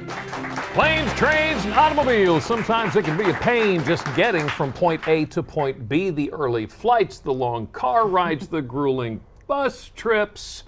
Planes, trains, and automobiles. Sometimes it can be a pain just getting from point A to point B. The early flights, the long car rides, the grueling bus trips.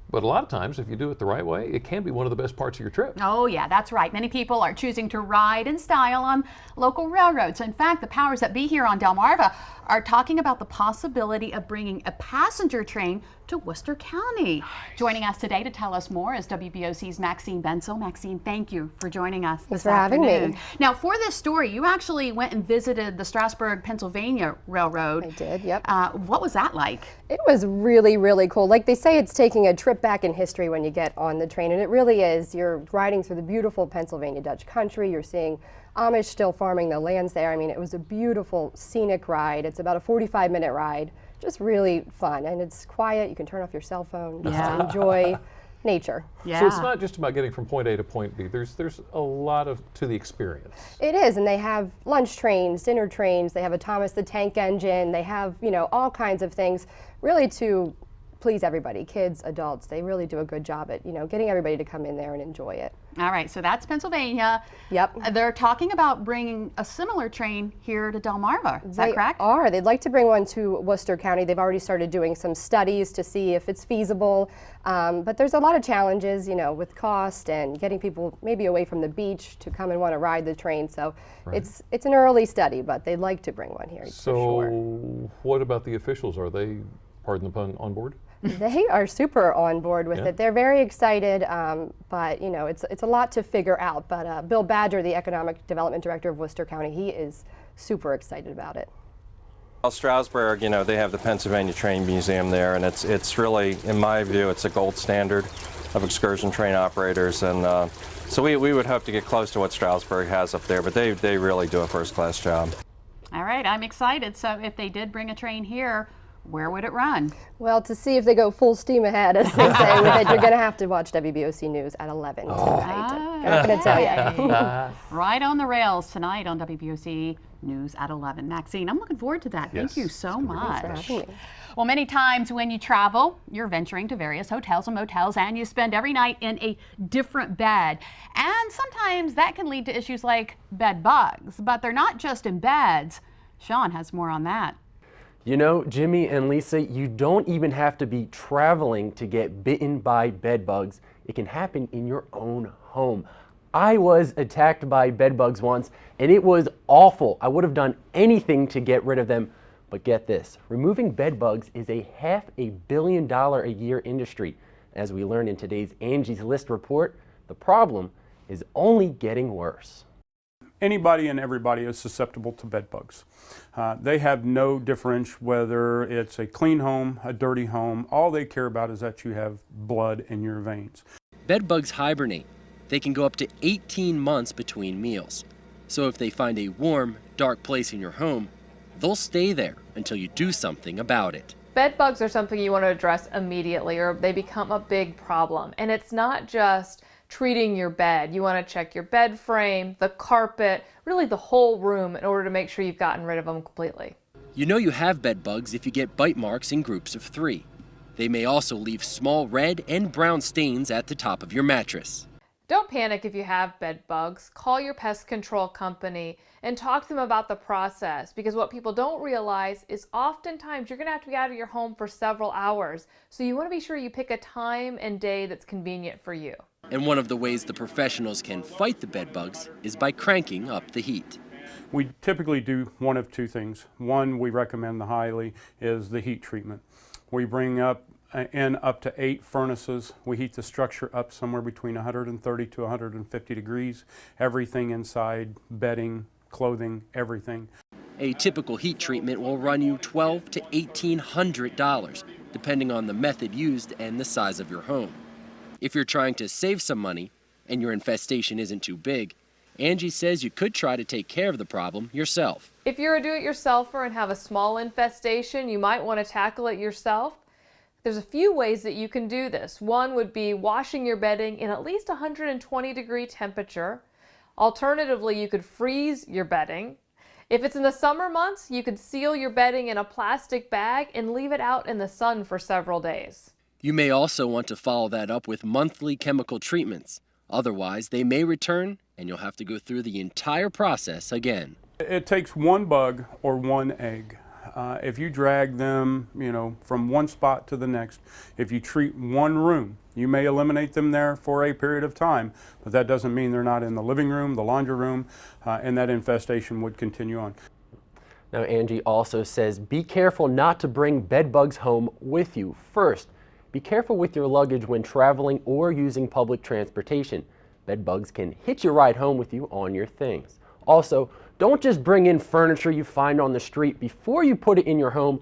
But a lot of times, if you do it the right way, it can be one of the best parts of your trip. Oh yeah, that's right. Many people are choosing to ride in style on local railroads. In fact, the powers that be here on Delmarva are talking about the possibility of bringing a passenger train to Worcester County. Nice. Joining us today to tell us more is WBOC's Maxine Benzel. Maxine, thank you for joining us Thanks for having me. Now, for this story, you actually went and visited the Strasburg, Pennsylvania Railroad. I did, yep. What was that like? It was really, really cool. Like they say, it's taking a trip back in history when you get on the train, and it really is. You're riding through the beautiful Pennsylvania Dutch country. You're seeing Amish still farming the lands there. I mean, it was a beautiful scenic ride. It's about a 45-minute ride. Just really fun, and it's quiet. You can turn off your cell phone, just enjoy nature. Yeah. So it's not just about getting from point A to point B. There's a lot to the experience. It is, and they have lunch trains, dinner trains. They have a Thomas the Tank Engine. They have, you know, all kinds of things really to please everybody, kids, adults. They really do a good job at, you know, getting everybody to come in there and enjoy it. All right, so that's Pennsylvania. Yep. They're talking about bringing a similar train here to Delmarva. Is that correct? They are. They'd like to bring one to Worcester County. They've already started doing some studies to see if it's feasible. But there's a lot of challenges, you know, with cost and getting people maybe away from the beach to come and want to ride the train. So it's an early study, but they'd like to bring one here. So for sure. What about the officials? Are they, pardon the pun, on board? They are super on board with it. They're very excited, but you know, it's a lot to figure out. But Bill Badger, the Economic Development Director of Worcester County, he is super excited about it. Well, Strasburg, you know, they have the Pennsylvania Train Museum there, and it's really, in my view, it's a gold standard of excursion train operators, and so we would hope to get close to what Strasburg has up there, but they really do a first-class job. All right, I'm excited. So if they did bring a train here, where would it run? Well, to see if they go full steam ahead, as they say with it, you're going to have to watch WBOC News at 11 tonight. I'm not going to tell you. Right on the rails tonight on WBOC News at 11. Maxine, I'm looking forward to that. Thank you so much. Thanks for having me. Well, many times when you travel, you're venturing to various hotels and motels, and you spend every night in a different bed. And sometimes that can lead to issues like bed bugs. But they're not just in beds. Sean has more on that. You know, Jimmy and Lisa, you don't even have to be traveling to get bitten by bed bugs. It can happen in your own home. I was attacked by bed bugs once, and it was awful. I would have done anything to get rid of them. But get this, removing bed bugs is a $500 million a year industry. As we learned in today's Angie's List report, the problem is only getting worse. Anybody and everybody is susceptible to bed bugs. They have no difference whether it's a clean home, a dirty home. All they care about is that you have blood in your veins. Bed bugs hibernate. They can go up to 18 months between meals. So if they find a warm, dark place in your home, they'll stay there until you do something about it. Bed bugs are something you want to address immediately, or they become a big problem. And it's not just treating your bed. You want to check your bed frame, the carpet, really the whole room in order to make sure you've gotten rid of them completely. You know you have bed bugs if you get bite marks in groups of 3. They may also leave small red and brown stains at the top of your mattress. Don't panic if you have bed bugs. Call your pest control company and talk to them about the process, because what people don't realize is oftentimes you're going to have to be out of your home for several hours. So you want to be sure you pick a time and day that's convenient for you. And one of the ways the professionals can fight the bed bugs is by cranking up the heat. We typically do one of two things. One we recommend the highly is the heat treatment. We bring up to 8 furnaces. We heat the structure up somewhere between 130 to 150 degrees. Everything inside, bedding, clothing, everything. A typical heat treatment will run you $1,200 to $1,800, depending on the method used and the size of your home. If you're trying to save some money and your infestation isn't too big, Angie says you could try to take care of the problem yourself. If you're a do-it-yourselfer and have a small infestation, you might want to tackle it yourself. There's a few ways that you can do this. One would be washing your bedding in at least 120-degree temperature. Alternatively, you could freeze your bedding. If it's in the summer months, you could seal your bedding in a plastic bag and leave it out in the sun for several days. You may also want to follow that up with monthly chemical treatments. Otherwise, they may return and you'll have to go through the entire process again. It takes one bug or one egg. If you drag them, from one spot to the next, if you treat one room, you may eliminate them there for a period of time, but that doesn't mean they're not in the living room, the laundry room, and that infestation would continue on. Now, Angie also says, be careful not to bring bed bugs home with you. First, be careful with your luggage when traveling or using public transportation. Bed bugs can hitch a ride home with you on your things. Also, don't just bring in furniture you find on the street. Before you put it in your home,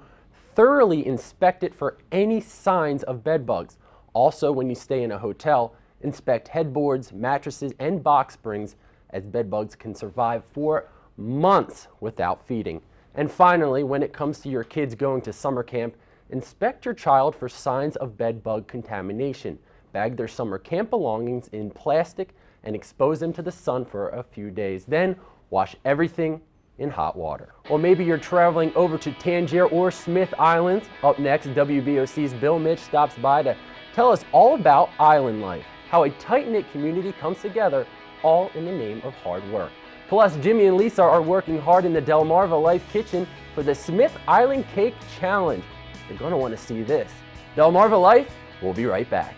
thoroughly inspect it for any signs of bed bugs. Also, when you stay in a hotel, inspect headboards, mattresses, and box springs, as bed bugs can survive for months without feeding. And finally, when it comes to your kids going to summer camp, inspect your child for signs of bed bug contamination. Bag their summer camp belongings in plastic and expose them to the sun for a few days. Then wash everything in hot water. Or maybe you're traveling over to Tangier or Smith Islands. Up next, WBOC's Bill Mitch stops by to tell us all about island life, how a tight-knit community comes together, all in the name of hard work. Plus, Jimmy and Lisa are working hard in the DelmarvaLife kitchen for the Smith Island Cake Challenge. You're going to want to see this. DelmarvaLife, we'll be right back.